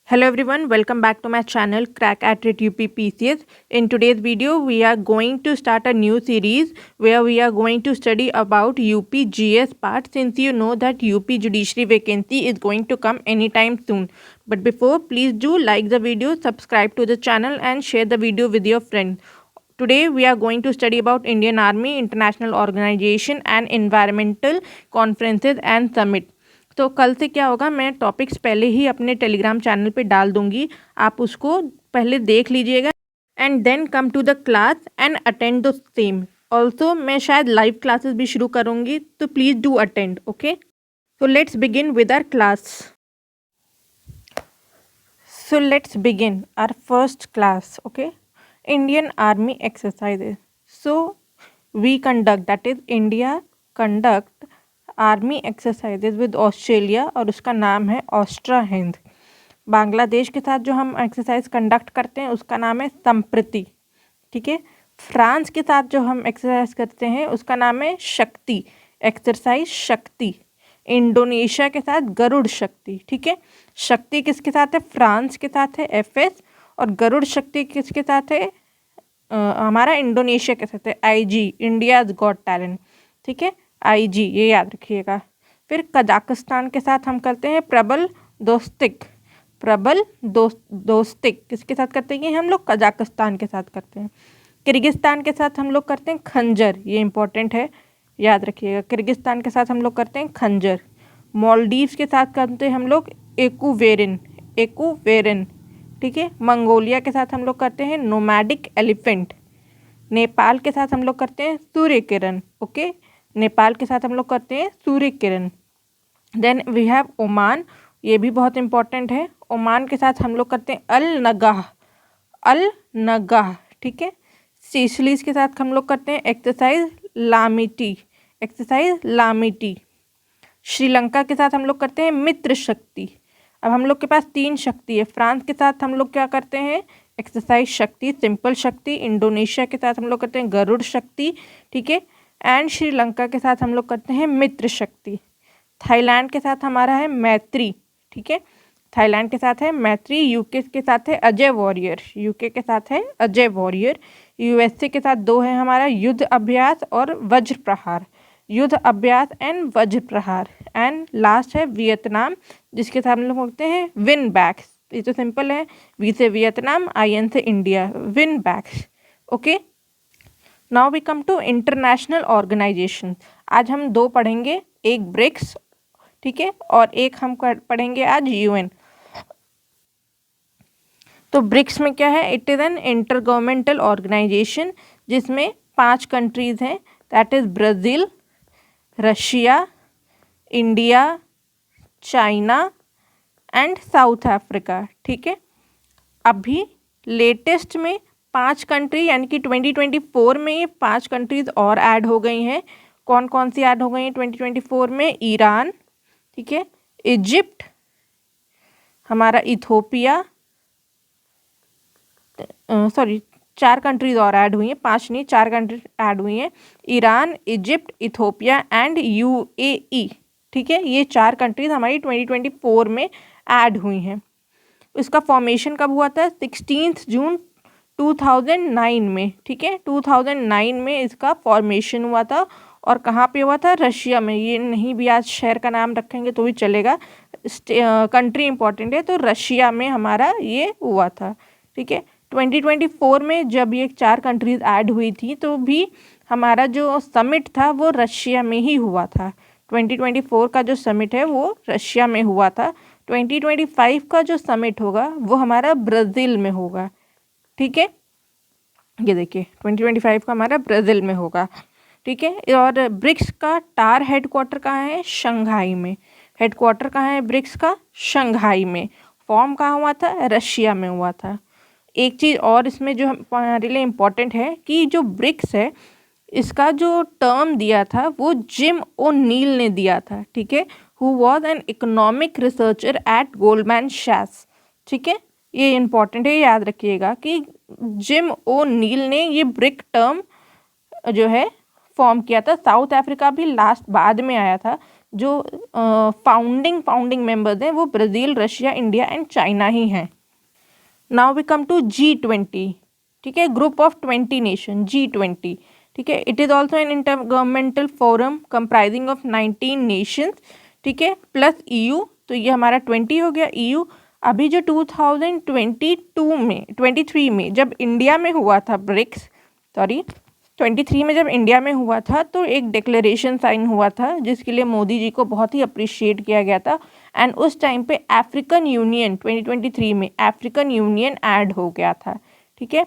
Hello everyone, welcome back to my channel Crack at It UPPCS. In today's video, we are going to start a new series where we are going to study about UPGS part, since you know that UP judiciary vacancy is going to come anytime soon. But before, please do like the video, subscribe to the channel and share the video with your friends. Today we are going to study about Indian Army, international organization and environmental conferences and summit. तो कल से क्या होगा, मैं topics पहले ही अपने Telegram channel पे डाल दूंगी, आप उसको पहले देख लीजिएगा and then come to the class and attend the same. Also मैं शायद लाइव क्लासेस भी शुरू करूंगी, तो please do attend. Okay, so let's begin with our class. So let's begin our first class. Okay, Indian Army exercises. So we conduct, that is India conduct army exercises with Australia, और उसका नाम है ऑस्ट्रा हिंद. बांग्लादेश के साथ जो हम exercise conduct करते हैं उसका नाम है संप्रति. ठीक है. फ्रांस के साथ जो हम एक्सरसाइज करते हैं उसका नाम है शक्ति, एक्सरसाइज शक्ति. इंडोनेशिया के साथ गरुड़ शक्ति. ठीक है. शक्ति किसके साथ है? फ्रांस के साथ है एफएस, और गरुड़ शक्ति किसके साथ है? हमारा इंडोनेशिया के साथ है आईजी, इंडियाज गॉट टैलेंट. ठीक है, आईजी, ये याद रखिएगा. फिर कजाकिस्तान के साथ हम करते हैं प्रबल दोस्तिक. प्रबल दोस्तिक किसके साथ करते हैं? हम लोग कजाकिस्तान के साथ करते हैं. किर्गिस्तान के साथ हम लोग करते हैं खंजर, ये इंपॉर्टेंट है, याद रखिएगा. किर्गिस्तान के साथ हम लोग करते हैं खंजर. मालदीव्स के साथ करते हैं हम लोग एकूवेरिन, एकूवेरिन. ठीक है. मंगोलिया के साथ हम लोग करते हैं नोमैडिक एलिफेंट. नेपाल के साथ हम लोग करते हैं सूर्य किरण. ओके, नेपाल के साथ हम लोग करते हैं Surya Kiran. Then we have Oman, ये भी बहुत इंपॉर्टेंट है. ओमान के साथ हम लोग करते हैं अल नगाह, अल नगाह. ठीक है. सीशलीज के साथ हम लोग करते हैं एक्सरसाइज लामिटी, एक्सरसाइज लामिटी. श्रीलंका के साथ हम लोग करते हैं मित्र शक्ति. अब हम लोग के पास 3 शक्ति है. फ्रांस के साथ हम लोग क्या करते हैं? एक्सरसाइज शक्ति, सिंपल शक्ति. इंडोनेशिया के साथ हम लोग करते हैं गरुड़ शक्ति. ठीक है. एंड श्रीलंका के साथ हम लोग करते हैं मित्र शक्ति. थाईलैंड के साथ हमारा है मैत्री. ठीक है, थाईलैंड के साथ है मैत्री. यूके के साथ है अजय वॉरियर, यूके के साथ है अजय वॉरियर. यूएसए के साथ 2 है हमारा, युद्ध अभ्यास और वज्र प्रहार, युद्ध अभ्यास एंड वज्र प्रहार. एंड लास्ट है वियतनाम, जिसके साथ हम लोग करते हैं विन बैक्स. ये तो सिंपल है, वी से वियतनाम, IN से इंडिया, विन बैक्स. Okay, now we come to international organisation. आज हम 2 पढ़ेंगे, एक ब्रिक्स, ठीक है, और एक हम पढ़ेंगे आज UN. तो ब्रिक्स में क्या है? It is an intergovernmental organisation जिसमें 5 कंट्रीज हैं, that is Brazil, Russia, India, China and South Africa. ठीक है. अभी लेटेस्ट में 5 कंट्री, यानी कि 2024 में ये 5 कंट्रीज और ऐड हो गई हैं. कौन कौन सी ऐड हो गई हैं 2024 में? ईरान, ठीक है, इजिप्ट, हमारा इथोपिया, 4 कंट्रीज और ऐड हुई हैं, 5 नहीं 4 कंट्री ऐड हुई हैं. Iran, Egypt, Ethiopia and UAE. ठीक है, ये 4 कंट्रीज हमारी 2024 में ऐड हुई हैं. इसका फॉर्मेशन कब हुआ था? 16 जून 2009 में. ठीक है, 2009 में इसका फॉर्मेशन हुआ था. और कहाँ पे हुआ था? रशिया में. ये नहीं भी आज शहर का नाम रखेंगे तो भी चलेगा, कंट्री इंपॉर्टेंट है, तो रशिया में हमारा ये हुआ था. ठीक है. 2024 में जब ये 4 कंट्रीज ऐड हुई थी तो भी हमारा जो समिट था वो रशिया में ही हुआ था. 2024 का जो समिट है वो रशिया में हुआ था. 2025 का जो समिट होगा वो हमारा ब्राज़ील में होगा. ठीक है, ये देखिए 2025 का हमारा ब्राज़ील में होगा. ठीक है. और ब्रिक्स का टार हेडक्वार्टर कहाँ है? शंघाई में. हेडक्वार्टर कहाँ है ब्रिक्स का? शंघाई में. फॉर्म कहाँ हुआ था? रशिया में हुआ था. एक चीज़ और इसमें जो हमारे लिए इम्पॉर्टेंट है कि जो ब्रिक्स है इसका जो टर्म दिया था वो जिम ओ'नील ने दिया था. ठीक है, who was an economic researcher at Goldman सैक्स. ठीक है, ये इम्पॉर्टेंट है, याद रखिएगा कि जिम ओ'नील ने ये ब्रिक टर्म जो है फॉर्म किया था. साउथ अफ्रीका भी लास्ट बाद में आया था, जो फाउंडिंग मेंबर्स हैं वो Brazil, Russia, India and China ही हैं। Now we come to G20, ठीक है, ग्रुप ऑफ 20 नेशन, G20, ठीक है। It is also an inter governmental forum comprising of 19 Nations, ठीक है, प्लस EU, तो ये हमारा 20 हो गया। EU अभी जो 2022 में 23 में जब इंडिया में हुआ था ब्रिक्स, 23 में जब इंडिया में हुआ था तो एक डिक्लेरेशन साइन हुआ था जिसके लिए मोदी जी को बहुत ही अप्रिशिएट किया गया था। एंड उस टाइम पे अफ्रीकन यूनियन 2023 में अफ्रीकन यूनियन ऐड हो गया था, ठीक है।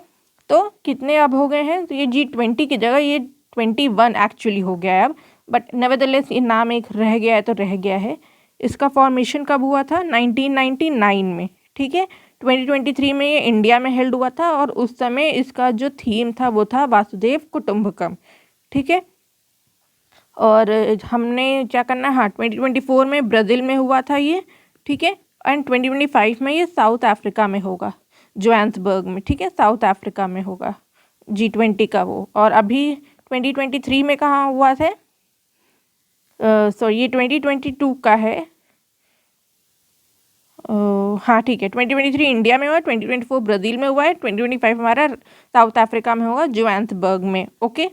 तो कितने अब हो गए हैं, तो ये G20 की जगह ये 21 एक्चुअली हो गया है अब, बट नेवरदलेस ये नाम एक रह गया है तो रह गया है। इसका फॉर्मेशन कब हुआ था, 1999 में, ठीक है। 2023 में ये इंडिया में हेल्ड हुआ था और उस समय इसका जो थीम था वो था वासुदेव कुटुंबकम, ठीक है। और हमने क्या करना है, हाँ 2024 में ब्राज़ील में हुआ था ये, ठीक है, एंड 2025 में ये साउथ अफ्रीका में होगा, जोहान्सबर्ग में, ठीक है, साउथ अफ्रीका में होगा G20 का वो। और अभी 2023 में कहाँ हुआ था, सॉरी ये 2022 का है, हाँ ठीक है, 2023 इंडिया में हुआ, 2024 ब्राज़ील में हुआ है, 2025 हमारा साउथ अफ्रीका में होगा, जोहान्सबर्ग में, ओके।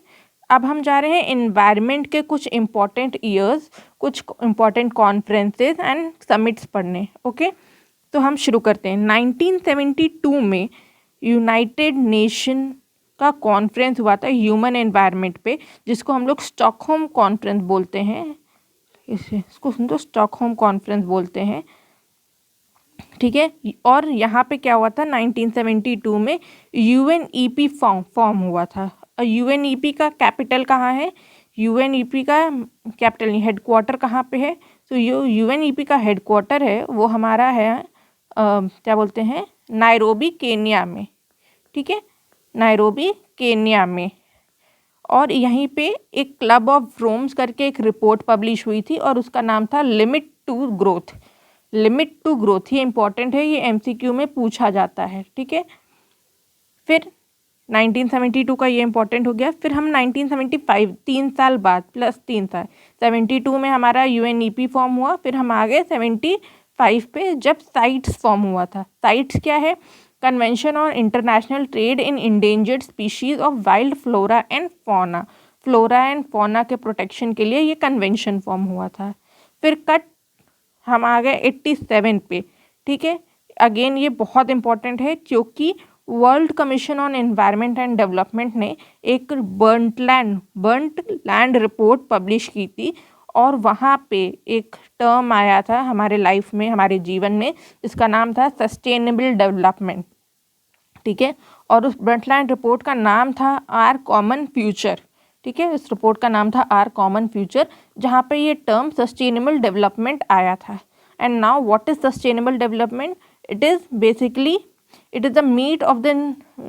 अब हम जा रहे हैं इन्वायरमेंट के कुछ इम्पॉर्टेंट ईयर्स, कुछ इम्पॉर्टेंट कॉन्फ्रेंसेस एंड समिट्स पढ़ने, ओके। तो हम शुरू करते हैं। 1972 में यूनाइटेड नेशन का कॉन्फ्रेंस हुआ था ह्यूमन एनवायरनमेंट पे, जिसको हम लोग स्टॉकहोम कॉन्फ्रेंस बोलते हैं, इसको सुन तो स्टॉकहोम कॉन्फ्रेंस बोलते हैं, ठीक है। और यहाँ पे क्या हुआ था, 1972 में UNEP फॉर्म हुआ था। UNEP का कैपिटल कहाँ है, UNEP का कैपिटल नहीं, हेडक्वार्टर कहाँ पे है, तो UNEP का हेडक्वार्टर है वो हमारा है क्या बोलते हैं, नायरोबी केन्या में, ठीक है, नायरोबी केन्या में। और यहीं पे एक क्लब ऑफ रोम्स करके एक रिपोर्ट पब्लिश हुई थी और उसका नाम था limit to growth, limit to growth, ये इंपॉर्टेंट है, ये MCQ में पूछा जाता है, ठीक है। फिर 1972 का ये इंपॉर्टेंट हो गया। फिर हम 1975 3 साल बाद प्लस 3 साल 72 में हमारा UNEP फॉर्म हुआ। फिर हम आ गए 75 पे जब साइट्स फॉर्म हुआ था। साइट्स क्या है, convention on international trade in endangered species of wild flora and fauna, flora and fauna के प्रोटेक्शन के लिए ये कन्वेंशन फॉर्म हुआ था। फिर कट हम आ गए 87 पे, ठीक है। अगेन ये बहुत इंपॉर्टेंट है क्योंकि world commission on environment and development ने एक बर्न्ट लैंड रिपोर्ट पब्लिश की थी और वहाँ पे एक टर्म आया था हमारे लाइफ में, हमारे जीवन में, जिसका नाम था सस्टेनेबल डेवलपमेंट, ठीक है। और उस बर्न्ट लैंड रिपोर्ट का नाम था आर कॉमन फ्यूचर, ठीक है, इस रिपोर्ट का नाम था आर कॉमन फ्यूचर, जहाँ पे ये टर्म सस्टेनेबल डेवलपमेंट आया था। And now what is sustainable development, it is basically it is the meet of the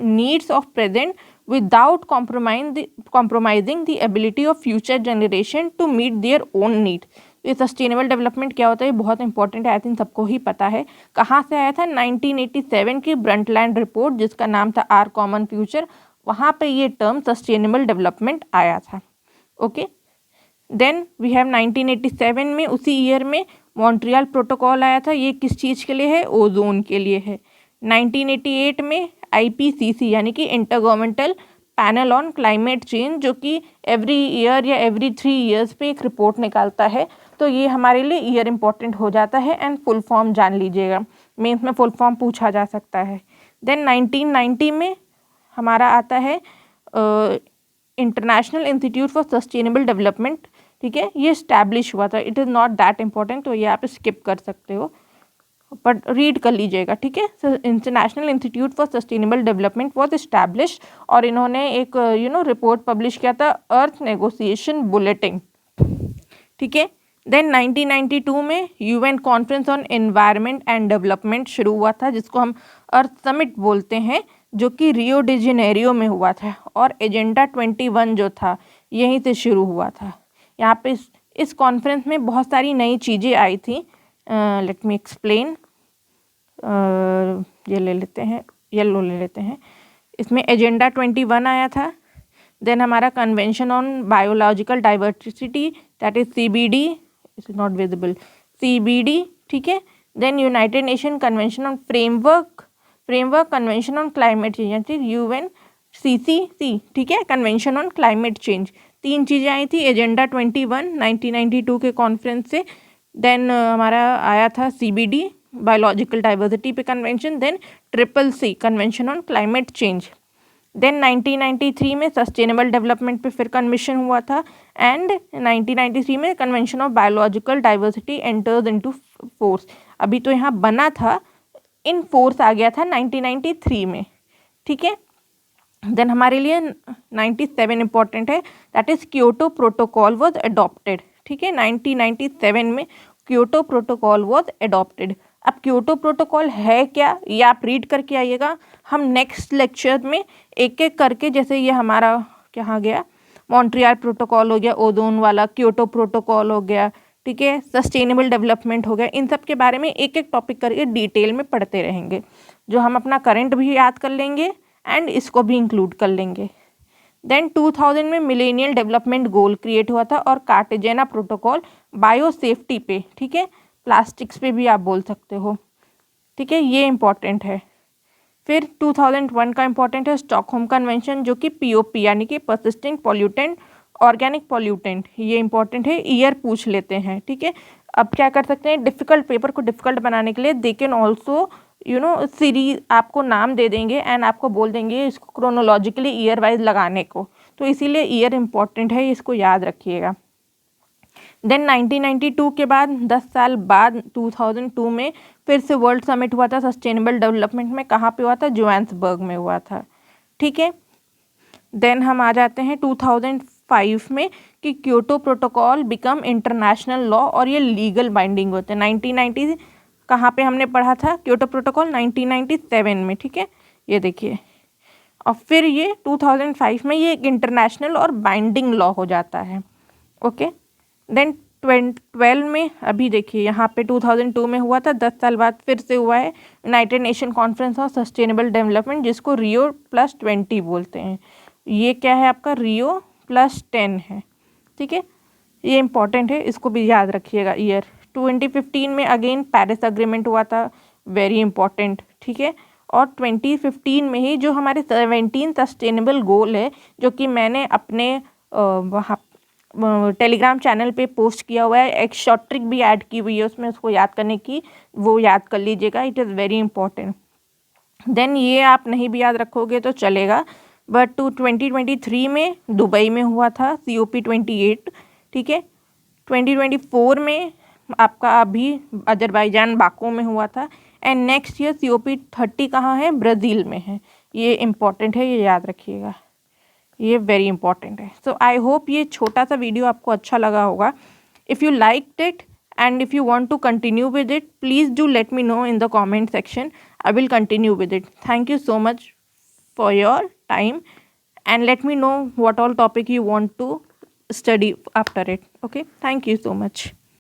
needs of present without compromising the ability of future generation to meet their own need। ये sustainable development क्या होता है, ये बहुत important है, I think सबको ही पता है। कहाँ से आया था, 1987 की ब्रंटलैंड रिपोर्ट जिसका नाम था आर कॉमन फ्यूचर, वहाँ पे ये टर्म सस्टेनेबल डेवलपमेंट आया था, ओके। देन वी हैव 1987 में, उसी ईयर में मॉन्ट्रियल प्रोटोकॉल आया था। ये किस चीज़ के लिए है, ओजोन के लिए है। 1988 में IPCC यानी कि inter governmental panel on climate change, जो कि एवरी ईयर या एवरी 3 ईयर्स पे एक रिपोर्ट निकालता है, तो ये हमारे लिए ईयर इंपॉर्टेंट हो जाता है। एंड फुल फॉर्म जान लीजिएगा, मेंस में फुल फॉर्म पूछा जा सकता है। देन 1990 में हमारा आता है international institute for sustainable development, ठीक है, ये इस्टेब्लिश हुआ था। It is not that important, तो ये आप स्किप कर सकते हो, बट रीड कर लीजिएगा, ठीक है। International institute for sustainable development was establish और इन्होंने एक रिपोर्ट पब्लिश किया था, अर्थ नेगोशिएशन बुलेटिन, ठीक है। देन 1992 में UN conference on environment and development शुरू हुआ था, जिसको हम अर्थ समिट बोलते हैं, जो कि रियो डी जेनेरियो में हुआ था। और एजेंडा 21 जो था यहीं से शुरू हुआ था। यहाँ पे इस कॉन्फ्रेंस में बहुत सारी नई चीज़ें आई थी। Let me explain. ये ले लेते हैं, येलो ले लेते हैं। इसमें एजेंडा 21 आया था। देन हमारा convention on biological diversity that is CBD is not visible, CBD, ठीक है। Then United Nation convention on framework convention on climate change, UNCCC, ठीक है, कन्वेंशन ऑन क्लाइमेट चेंज। 3 चीज़ें आई थी एजेंडा 21 1992 के कॉन्फ्रेंस से। देन हमारा आया था CBD बायोलॉजिकल डाइवर्सिटी पे convention, then CCC convention on climate change. Then 1993 में सस्टेनेबल डेवलपमेंट पे फिर कन्वेंशन हुआ था, एंड 1993 में convention of biological diversity enters into force. अभी तो यहाँ बना था, इन फोर्स आ गया था 1993 में, ठीक है। देन हमारे लिए 97 इंपॉर्टेंट है, that is Kyoto protocol was adopted, ठीक है। 1997 में क्योटो प्रोटोकॉल वॉज अडॉप्टेड। अब क्योटो प्रोटोकॉल है क्या, ये आप रीड करके आइएगा। हम नेक्स्ट लेक्चर में एक एक करके, जैसे ये हमारा क्या गया, मॉन्ट्रियल प्रोटोकॉल हो गया, ओजोन वाला, क्योटो प्रोटोकॉल हो गया, ठीक है, सस्टेनेबल डेवलपमेंट हो गया, इन सब के बारे में एक एक टॉपिक करके डिटेल में पढ़ते रहेंगे, जो हम अपना करंट भी याद कर लेंगे एंड इसको भी इंक्लूड कर लेंगे। देन 2000 में मिलेनियल डेवलपमेंट गोल क्रिएट हुआ था, और कार्टेजेना प्रोटोकॉल बायो सेफ्टी पे, ठीक है, प्लास्टिक्स पे भी आप बोल सकते हो, ठीक है, ये इंपॉर्टेंट है। फिर 2001 का इंपॉर्टेंट है स्टॉकहोम कन्वेंशन, जो कि POP यानी कि परसिस्टेंट पॉल्यूटेंट ऑर्गेनिक पॉल्यूटेंट, ये इंपॉर्टेंट है, ईयर पूछ लेते हैं, ठीक है। अब क्या कर सकते हैं, डिफ़िकल्ट पेपर को डिफ़िकल्ट बनाने के लिए दे कैन ऑल्सो सीरीज आपको नाम दे देंगे एंड आपको बोल देंगे इसको क्रोनोलॉजिकली ईयर वाइज लगाने को, तो इसीलिए ईयर इंपॉर्टेंट है, इसको याद रखिएगा। देन 1992 के बाद 10 साल बाद 2002 में फिर से वर्ल्ड समिट हुआ था सस्टेनेबल डेवलपमेंट में, कहाँ पे हुआ था, जोहान्सबर्ग में हुआ था, ठीक है। देन हम आ जाते हैं 2005 में कि Kyoto protocol become international law और ये लीगल बाइंडिंग होते हैं। 1990 कहाँ पे हमने पढ़ा था क्योटो प्रोटोकॉल, 1997 में, ठीक है, ये देखिए। और फिर ये 2005 में ये एक इंटरनेशनल और बाइंडिंग लॉ हो जाता है, ओके। देन 2012 में अभी देखिए यहाँ पे 2002 में हुआ था, 10 साल बाद फिर से हुआ है United nation conference of sustainable development, जिसको Rio+20 बोलते हैं। ये क्या है आपका, Rio+10 है, ठीक है, ये इंपॉर्टेंट है, इसको भी याद रखिएगा ईयर। 2015 में अगेन पेरिस अग्रीमेंट हुआ था, वेरी इंपॉर्टेंट, ठीक है। और 2015 में ही जो हमारे 17 सस्टेनेबल गोल है, जो कि मैंने अपने वहाँ टेलीग्राम चैनल पे पोस्ट किया हुआ है, एक शॉर्ट ट्रिक भी ऐड की हुई है उसमें, उसको याद करने की, वो याद कर लीजिएगा, it is very important. Then ये आप नहीं भी याद रखोगे तो चलेगा, बट 2023 में दुबई में हुआ था COP28, ठीक है। 2024 में आपका अभी अजरबैजान बाकू में हुआ था, एंड नेक्स्ट ईयर COP30 कहाँ है, ब्राज़ील में है। ये इम्पॉर्टेंट है, ये याद रखिएगा, ये वेरी इंपॉर्टेंट है। सो आई होप ये छोटा सा वीडियो आपको अच्छा लगा होगा। If you liked it and if you want to continue with it, please do let me know in the comment section. I will continue with it. Thank you so much for your time, and let me know what all topic you want to study after it. Okay, thank you so much.